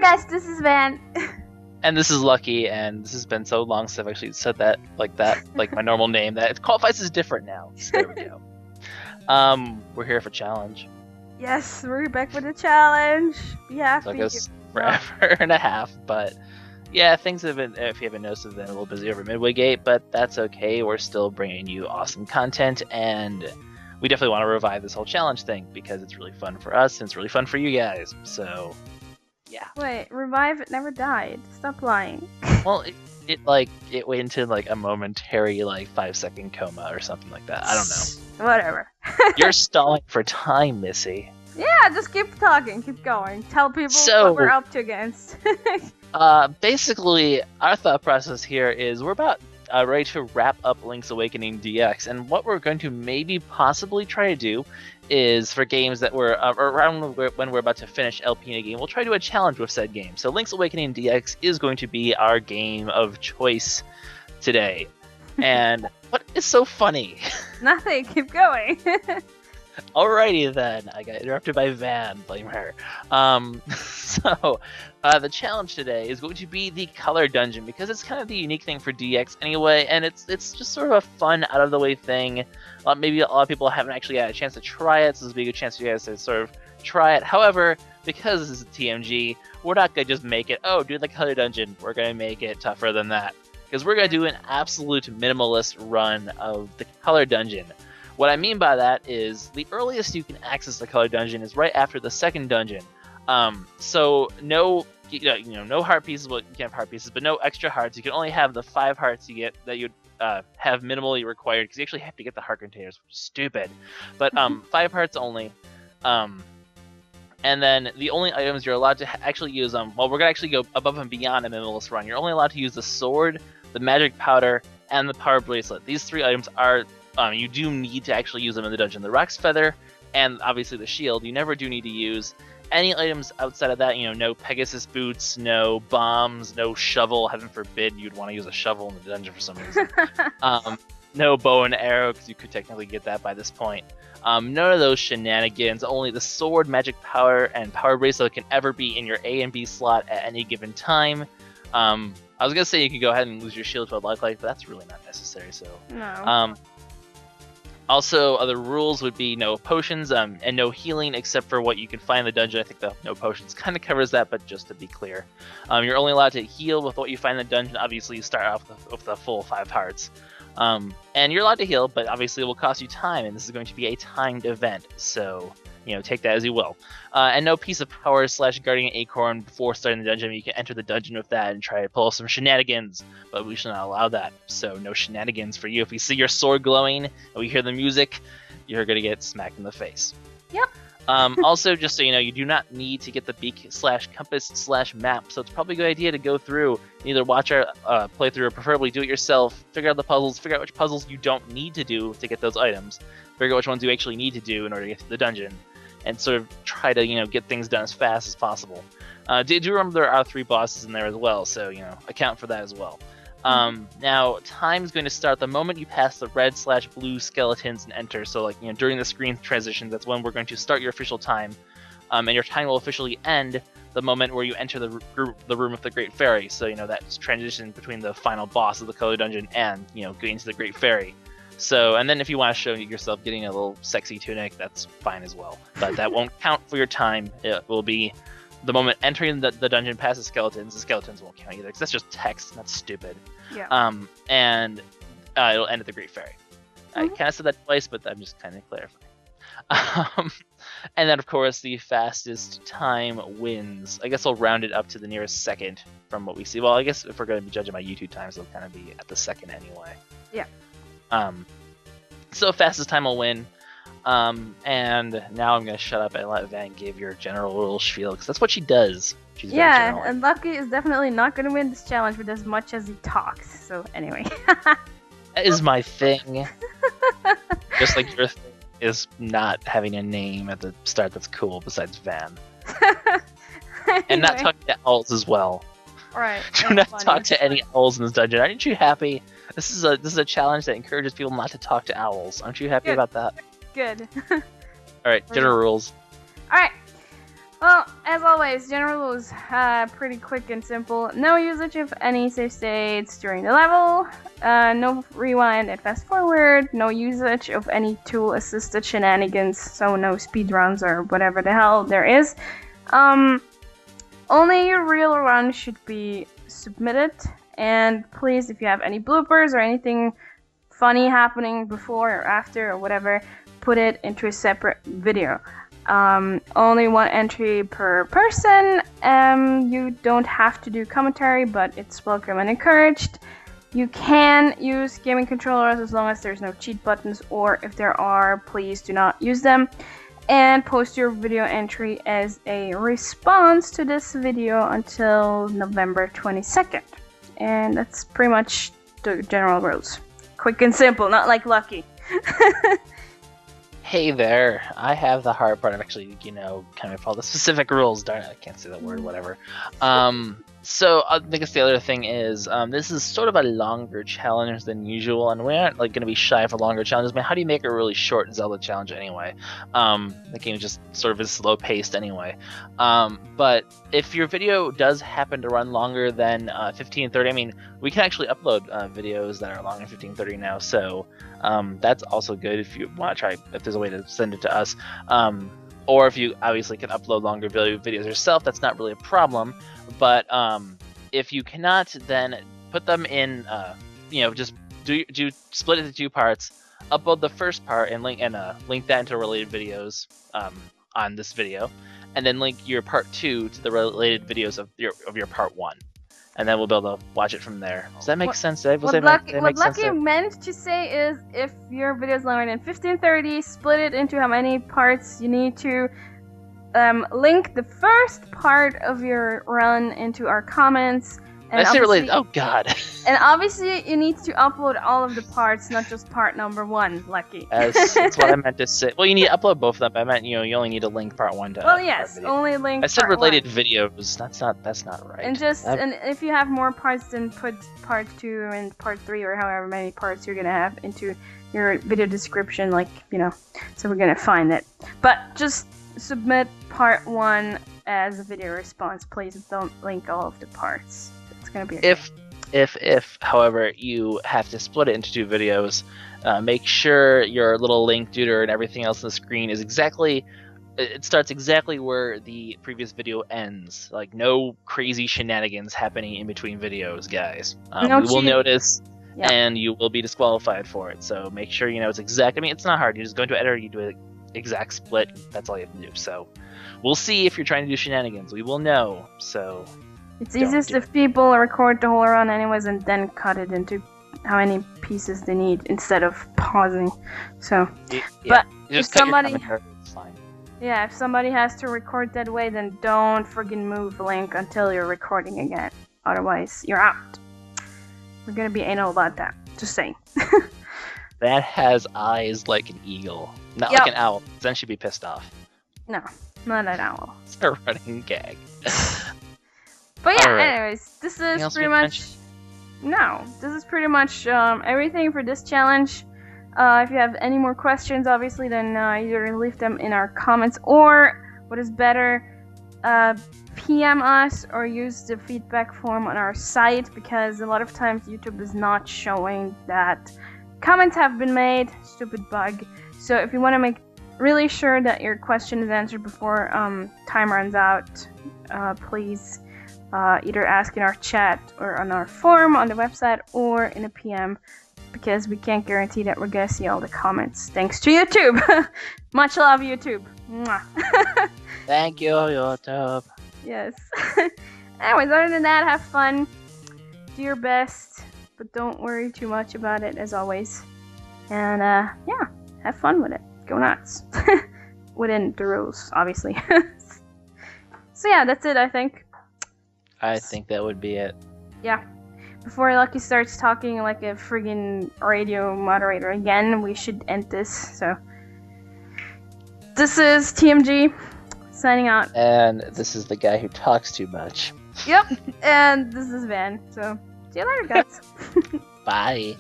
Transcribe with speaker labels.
Speaker 1: guys, this is Van.
Speaker 2: And this is Lucky, and this has been so long since I've actually said that, like my normal name, that it qualifies as different now. So there we go. We're here for challenge.
Speaker 1: Yes, we're back with the challenge. Yeah,
Speaker 2: So I guess forever and a half, but yeah, things have been, if you haven't noticed, have been a little busy over MidwayGate, but that's okay. We're still bringing you awesome content, and we definitely want to revive this whole challenge thing because it's really fun for us and it's really fun for you guys. So yeah.
Speaker 1: Wait, revive it never died. Stop lying.
Speaker 2: Well, it went into like a momentary 5-second coma or something like that. I don't know.
Speaker 1: Whatever.
Speaker 2: You're stalling for time, Missy.
Speaker 1: Yeah, just keep talking, keep going. Tell people what we're up to against.
Speaker 2: Basically, our thought process here is we're about ready to wrap up Link's Awakening DX, and what we're going to maybe possibly try to do is for games that were around when we're about to finish LP in a game, we'll try to do a challenge with said game. So Link's Awakening DX is going to be our game of choice today. And what is so funny?
Speaker 1: Nothing, keep going.
Speaker 2: Alrighty then, I got interrupted by Van, blame her. The challenge today is going to be the color dungeon, because it's kind of the unique thing for DX anyway, and it's just sort of a fun, out-of-the-way thing. Maybe a lot of people haven't actually had a chance to try it, so this will be a good chance for you guys to sort of try it. However, because this is a TMG, we're not going to just make it, oh, do the color dungeon. We're going to make it tougher than that, because we're going to do an absolute minimalist run of the color dungeon. What I mean by that is the earliest you can access the color dungeon is right after the second dungeon. So no, no heart pieces. Well, you can have heart pieces, but no extra hearts. You can only have the 5 hearts you get that you'd have minimally required, because you actually have to get the heart containers, which is stupid. But 5 hearts only. And then the only items you're allowed to actually use well, we're gonna actually go above and beyond a minimalist run. You're only allowed to use the sword, the magic powder, and the power bracelet. These 3 items are you do need to actually use them in the dungeon. The Rock's Feather and obviously the shield, you never do need to use. Any items outside of that, no Pegasus boots, no bombs, no shovel. Heaven forbid you'd want to use a shovel in the dungeon for some reason. No bow and arrow, because you could technically get that by this point. None of those shenanigans. Only the sword, magic power, and power bracelet can ever be in your A and B slot at any given time. I was gonna say you could go ahead and lose your shield to a life, but that's really not necessary. So
Speaker 1: no.
Speaker 2: Also, other rules would be no potions and no healing except for what you can find in the dungeon. I think the no potions kind of covers that, but just to be clear. You're only allowed to heal with what you find in the dungeon. Obviously, you start off with the full 5 hearts. And you're allowed to heal, but obviously it will cost you time, and this is going to be a timed event, so take that as you will. And no piece of power / guarding acorn before starting the dungeon. You can enter the dungeon with that and try to pull some shenanigans, but we should not allow that. So no shenanigans for you. If we see your sword glowing and we hear the music, you're going to get smacked in the face.
Speaker 1: Yep.
Speaker 2: Also, just so you know, you do not need to get the Beak / compass / map, so it's probably a good idea to go through and either watch our playthrough or preferably do it yourself, figure out the puzzles, figure out which puzzles you don't need to do to get those items, figure out which ones you actually need to do in order to get to the dungeon, and sort of try to, get things done as fast as possible. Do remember there are 3 bosses in there as well, so, account for that as well. Now, time's going to start the moment you pass the red / blue skeletons and enter. So, during the screen transition, that's when we're going to start your official time. And your time will officially end the moment where you enter the room of the Great Fairy. So, that's transition between the final boss of the color dungeon and, getting to the Great Fairy. So, and then if you want to show yourself getting a little sexy tunic, that's fine as well. But that won't count for your time. It will be the moment entering the dungeon past the skeletons won't count either, because that's just text, and that's stupid.
Speaker 1: Yeah.
Speaker 2: And it'll end at the Great Fairy. I kind of said that twice, but I'm just kind of clarifying. And then, of course, the fastest time wins. I guess I'll round it up to the nearest second from what we see. Well, I guess if we're going to be judging by YouTube times, it'll kind of be at the second anyway.
Speaker 1: Yeah.
Speaker 2: So fastest time will win. And now I'm gonna shut up and let Van give your general little spiel, because that's what she does. She's
Speaker 1: yeah, and Lucky is definitely not gonna win this challenge with as much as he talks. So anyway.
Speaker 2: That is my thing. Just like your thing is not having a name at the start that's cool besides Van.
Speaker 1: Anyway.
Speaker 2: And not talking to owls as well.
Speaker 1: Alright.
Speaker 2: Do not talk to any owls in this dungeon. Aren't you happy? This is a challenge that encourages people not to talk to owls. Aren't you happy about that?
Speaker 1: Good.
Speaker 2: Alright, general rules.
Speaker 1: Alright. Well, as always, general rules, pretty quick and simple. No usage of any save states during the level. No rewind and fast forward. No usage of any tool-assisted shenanigans. So no speedruns or whatever the hell there is. Only your real run should be submitted. And please, if you have any bloopers or anything funny happening before or after or whatever, put it into a separate video. Only one entry per person. You don't have to do commentary, but it's welcome and encouraged. You can use gaming controllers as long as there's no cheat buttons, or if there are, please do not use them. And post your video entry as a response to this video until November 22nd. And that's pretty much the general rules. Quick and simple, not like Lucky.
Speaker 2: Hey there, I have the hard part of actually, kind of all the specific rules. Darn it, I can't say the word, whatever. So I guess the other thing is, this is sort of a longer challenge than usual, and we aren't going to be shy for longer challenges. I mean, how do you make a really short Zelda challenge anyway? The game just sort of is slow paced anyway. But if your video does happen to run longer than 15:30, I mean, we can actually upload videos that are longer than 15:30 now, so that's also good if you want to try, if there's a way to send it to us. Or if you obviously can upload longer videos yourself, that's not really a problem. But if you cannot, then put them in, just do split it into 2 parts. Upload the first part and link that into related videos on this video, and then link your part 2 to the related videos of your part 1. And then we'll be able to watch it from there. Does that make sense, Dave?
Speaker 1: What Lucky meant to say is, if your video is longer than 15:30, split it into how many parts you need to. Link the first part of your run into our comments. And
Speaker 2: I say related. Oh God.
Speaker 1: And obviously, you need to upload all of the parts, not just part number 1, Lucky.
Speaker 2: That's what I meant to say. Well, you need to upload both of them. I meant you only need to link part 1 to.
Speaker 1: Well, yes, only link.
Speaker 2: I said
Speaker 1: part
Speaker 2: related
Speaker 1: 1.
Speaker 2: videos. That's not right.
Speaker 1: And and if you have more parts, then put part 2 and part 3 or however many parts you're gonna have into your video description, so we're gonna find it. But just submit part 1 as a video response, please. Don't link all of the parts. It's gonna be okay.
Speaker 2: If however you have to split it into 2 videos, make sure your little link tutor and everything else on the screen is it starts exactly where the previous video ends. Like, no crazy shenanigans happening in between videos, guys.
Speaker 1: No
Speaker 2: we will notice.
Speaker 1: Yep.
Speaker 2: And you will be disqualified for it. So make sure it's exact. I mean, it's not hard. You just go into editor, you do an exact split. That's all you have to do. So we'll see if you're trying to do shenanigans. We will know. So
Speaker 1: it's easiest if people record the whole run anyways and then cut it into how many pieces they need instead of pausing. So,
Speaker 2: yeah.
Speaker 1: But
Speaker 2: if
Speaker 1: somebody,
Speaker 2: it's fine.
Speaker 1: Yeah, if somebody has to record that way, then don't friggin' move the link until you're recording again. Otherwise, you're out. We're gonna be anal about that. Just saying.
Speaker 2: That has eyes like an eagle, not like an owl. Then she'd be pissed off.
Speaker 1: No, not an owl.
Speaker 2: It's a running gag.
Speaker 1: But yeah,
Speaker 2: right.
Speaker 1: Anyways, this is pretty much. No, this is pretty much everything for this challenge. If you have any more questions, obviously, then either leave them in our comments, or what is better, PM us or use the feedback form on our site, because a lot of times YouTube is not showing that comments have been made. Stupid bug. So if you want to make really sure that your question is answered before time runs out, please either ask in our chat or on our forum on the website or in a PM, because we can't guarantee that we're gonna see all the comments. Thanks to YouTube. Much love, YouTube. Mwah.
Speaker 2: Thank you, YouTube.
Speaker 1: Yes. Anyways, other than that, have fun. Do your best, but don't worry too much about it, as always. And yeah, have fun with it. Go nuts. Within the rules, obviously. So yeah, that's it, I think.
Speaker 2: I think that would be it.
Speaker 1: Yeah. Before Lucky starts talking like a friggin' radio moderator again, we should end this. So this is TMG signing out.
Speaker 2: And this is the guy who talks too much.
Speaker 1: Yep. And this is Van. So see you later, guys.
Speaker 2: Bye.